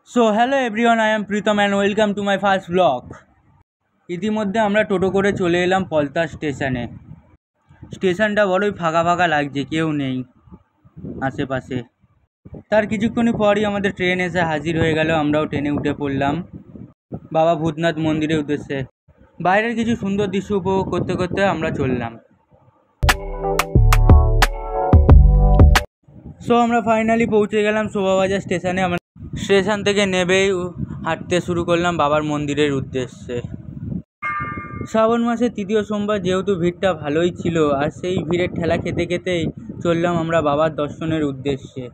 So hello everyone, I am Pritam and welcome to my first blog. ইতিমধ্যে আমরা টোটো করে চলে এলাম পলতা স্টেশনে। স্টেশনটা বড়ই ফাঁকা ফাঁকা লাগছে, কেউ নেই আশেপাশে। তার কিছুক্ষণ পরই আমাদের ট্রেন এসে হাজির হয়ে গেল। আমরাও ট্রেনে উঠে পড়লাম বাবা ভূতনাথ মন্দিরের উদ্দেশ্যে। বাইরের কিছু সুন্দর দৃশ্য উপভোগ করতে করতে আমরা চললাম। সো আমরা ফাইনালি পৌঁছে গেলাম শোভাবাজার স্টেশনে। আমরা স্টেশন থেকে নেবেই হাঁটতে শুরু করলাম বাবার মন্দিরের উদ্দেশ্যে। শ্রাবণ মাসের তৃতীয় সোমবার, যেহেতু ভিড়টা ভালোই ছিল, আর সেই ভিড়ের ঠেলা খেতে খেতেই চললাম আমরা বাবার দর্শনের উদ্দেশ্যে।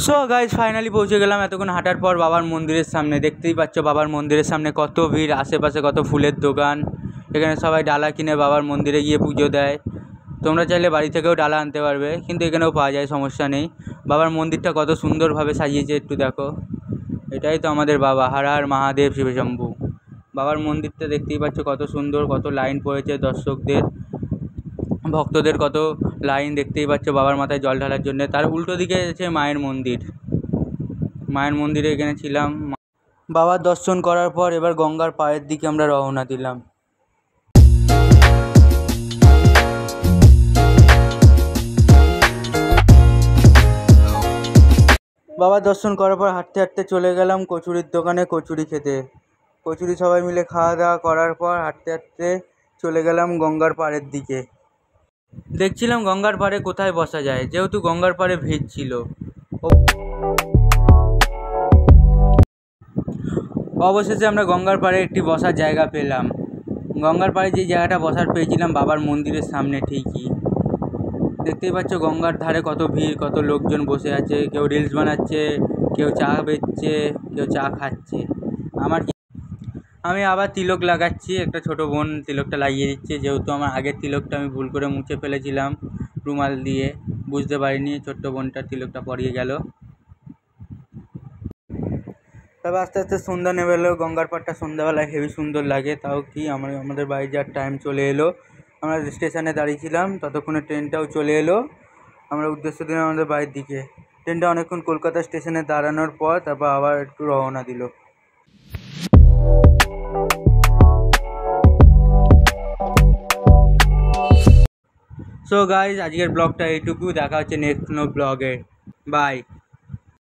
সো গাইজ ফাইনালি পৌঁছে গেলাম এতক্ষণ হাঁটার পর বাবার মন্দিরের সামনে। দেখতেই পাচ্ছ বাবার মন্দিরের সামনে কত ভিড়, আশেপাশে কত ফুলের দোকান। এখানে সবাই ডালা কিনে বাবার মন্দিরে গিয়ে পুজো দেয়। তোমরা চাইলে বাড়ি থেকেও ডালা আনতে পারবে, কিন্তু এখানেও পাওয়া যায়, সমস্যা নেই। বাবার মন্দিরটা কত সুন্দরভাবে সাজিয়েছে একটু দেখো। এটাই তো আমাদের বাবা, হর হর মহাদেব শিবশম্ভু। বাবার মন্দিরটা দেখতেই পাচ্ছ কত সুন্দর, কত লাইন পড়েছে দর্শকদের, ভক্তদের কত লাইন দেখতেই পাচ্ছ বাবার মাথায় জল ঢালার জন্য। তার উল্টো দিকে আছে মায়ের মন্দির। মায়ের মন্দিরে এখানে ছিলাম। বাবার দর্শন করার পর এবার গঙ্গার পাড়ের দিকে আমরা রওনা দিলাম। বাবার দর্শন করার পর হাঁটতে হাঁটতে চলে গেলাম কচুরির দোকানে কচুরি খেতে। কচুরি সবাই মিলে খাওয়া দাওয়া করার পর হাঁটতে হাঁটতে চলে গেলাম গঙ্গার পাড়ের দিকে। দেখছিলাম গঙ্গার পাড়ে কোথায় বসা যায়, যেহেতু গঙ্গার পাড়ে ভিড় ছিল। অবশেষে আমরা গঙ্গার পাড়ে একটি বসার জায়গা পেলাম। গঙ্গার পাড়ে যে জায়গাটা বসার পেয়েছিলাম বাবার মন্দিরের সামনে ঠিকই। দেখতেই পাচ্ছ গঙ্গার ধারে কত ভিড়, কত লোকজন বসে আছে। কেউ রিলস বানাচ্ছে, কেউ চা বেচছে, কেউ চা খাচ্ছে। আমি আবার তিলক লাগাচ্ছি, একটা ছোট বোন তিলকটা লাগিয়ে দিচ্ছে। যেহেতু আমার আগের তিলকটা আমি ভুল করে মুছে ফেলেছিলাম রুমাল দিয়ে, বুঝতে পারিনি, ছোট্ট বোনটার তিলকটা পড়িয়ে গেল। তবে আস্তে আস্তে সন্ধ্যা নেমে এলো। গঙ্গার পাড়টা সন্ধ্যাবেলায় হেভি সুন্দর লাগে। তাও কি আমাদের বাড়ি যাওয়ার টাইম চলে এলো। আমরা স্টেশনে দাঁড়িয়েছিলাম, ততক্ষণে ট্রেনটাও চলে এলো। আমরা উদ্দেশ্য দিলাম আমাদের বাড়ির দিকে। ট্রেনটা অনেকক্ষণ কলকাতা স্টেশনে দাঁড়ানোর পর তারপর আবার একটু রওনা দিল। সো গাইজ, আজকের ব্লগটা এইটুকু। দেখা হচ্ছে নেক্সট ব্লগে। বাই।